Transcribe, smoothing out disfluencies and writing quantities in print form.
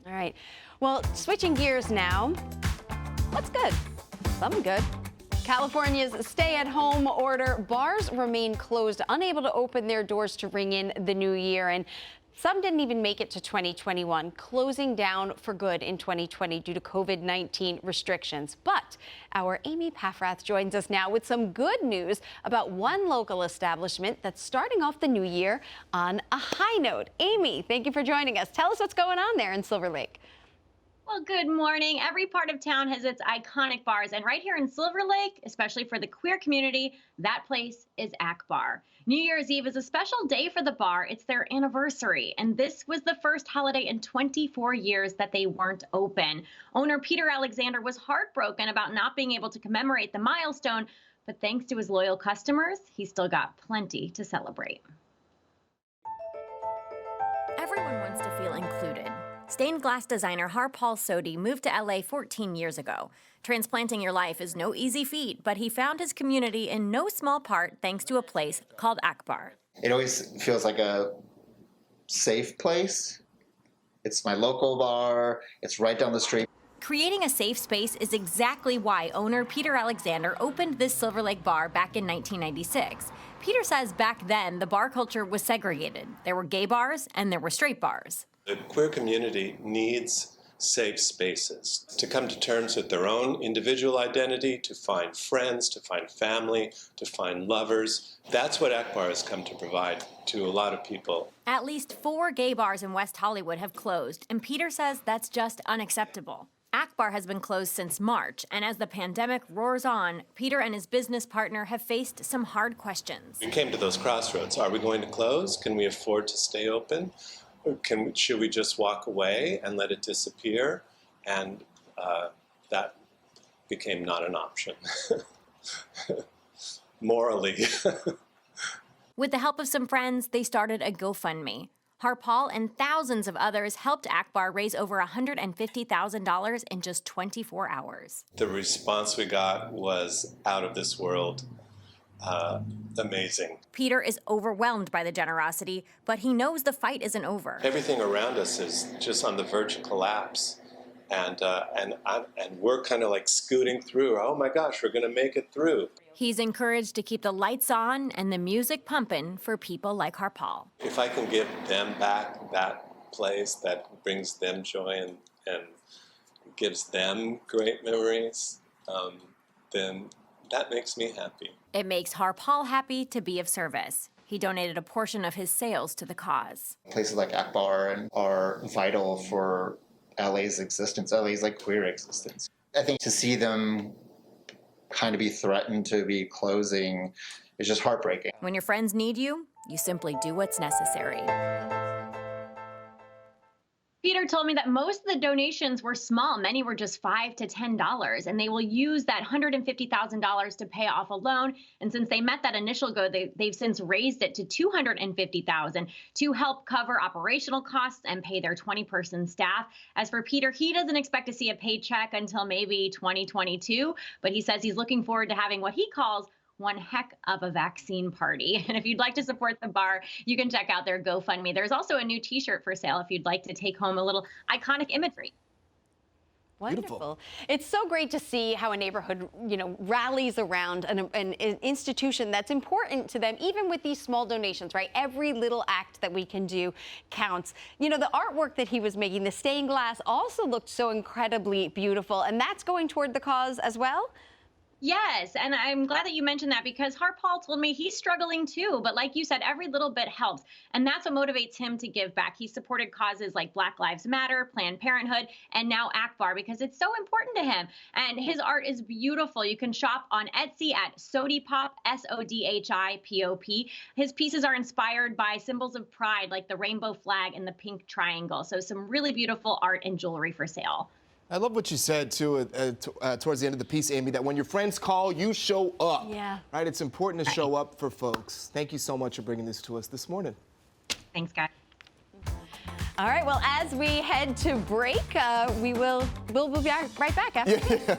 All right. Well, switching gears now. What's good? Something good. California's stay-at-home order. Bars remain closed, unable to open their doors to ring in the new year. And some didn't even make it to 2021, closing down for good in 2020 due to COVID-19 restrictions. But our Amy Paffrath joins us now with some good news about one local establishment that's starting off the new year on a high note. Amy, thank you for joining us. Tell us what's going on there in Silver Lake. Well, good morning. Every part of town has its iconic bars, and right here in Silver Lake, especially for the queer community, that place is Akbar. New Year's Eve is a special day for the bar. It's their anniversary, and this was the first holiday in 24 years that they weren't open. Owner Peter Alexander was heartbroken about not being able to commemorate the milestone, but thanks to his loyal customers, he still got plenty to celebrate. Everyone wants to feel included. Stained glass designer Harpal moved to LA 14 years ago. Transplanting your life is no easy feat, but he found his community in no small part thanks to a place called Akbar. It always feels like a safe place. It's my local bar. It's right down the street. Creating a safe space is exactly why owner Peter Alexander opened this Silver Lake bar back in 1996. Peter says back then the bar culture was segregated. There were gay bars and there were straight bars. The queer community needs safe spaces to come to terms with their own individual identity, to find friends, to find family, to find lovers. That's what Akbar has come to provide to a lot of people. At least 4 gay bars in West Hollywood have closed, and Peter says that's just unacceptable. Akbar has been closed since March, and as the pandemic roars on, Peter and his business partner have faced some hard questions. We came to those crossroads. Are we going to close? Can we afford to stay open? Should we just walk away and let it disappear? And that became not an option, morally. With the help of some friends, they started a GoFundMe. Harpal and thousands of others helped Akbar raise over $150,000 in just 24 hours. The response we got was out of this world. Amazing. Peter is overwhelmed by the generosity, but he knows the fight isn't over. Everything around us is just on the verge of collapse, and we're kind of like scooting through. Oh my gosh, we're going to make it through. He's encouraged to keep the lights on and the music pumping for people like Harpal. If I can give them back that place that brings them joy and gives them great memories, then that makes me happy. It makes Harpal happy to be of service. He donated a portion of his sales to the cause. Places like Akbar are vital for LA's existence, LA's like queer existence. I think to see them kind of be threatened to be closing is just heartbreaking. When your friends need you, you simply do what's necessary. Peter told me that most of the donations were small. Many were just $5 to $10, and they will use that $150,000 to pay off a loan. And since they met that initial goal, they've since raised it to $250,000 to help cover operational costs and pay their 20-person staff. As for Peter, he doesn't expect to see a paycheck until maybe 2022, but he says he's looking forward to having what he calls one heck of a vaccine party. And if you'd like to support the bar, you can check out their GoFundMe. There's also a new t-shirt for sale if you'd like to take home a little iconic imagery. Wonderful. Beautiful. It's so great to see how a neighborhood, rallies around an institution that's important to them, even with these small donations, right? Every little act that we can do counts. The artwork that he was making, the stained glass, also looked so incredibly beautiful, and that's going toward the cause as well? Yes, and I'm glad that you mentioned that because Harpal told me he's struggling too. But like you said, every little bit helps. And that's what motivates him to give back. He supported causes like Black Lives Matter, Planned Parenthood, and now Akbar because it's so important to him. And his art is beautiful. You can shop on Etsy at Sodipop, SODHIPOP. His pieces are inspired by symbols of pride like the rainbow flag and the pink triangle. So some really beautiful art and jewelry for sale. I love what you said, too, towards the end of the piece, Amy, that when your friends call, you show up. Yeah. Right? It's important to show up for folks. Thank you so much for bringing this to us this morning. Thanks, guys. All right, well, as we head to break, we'll be right back after this.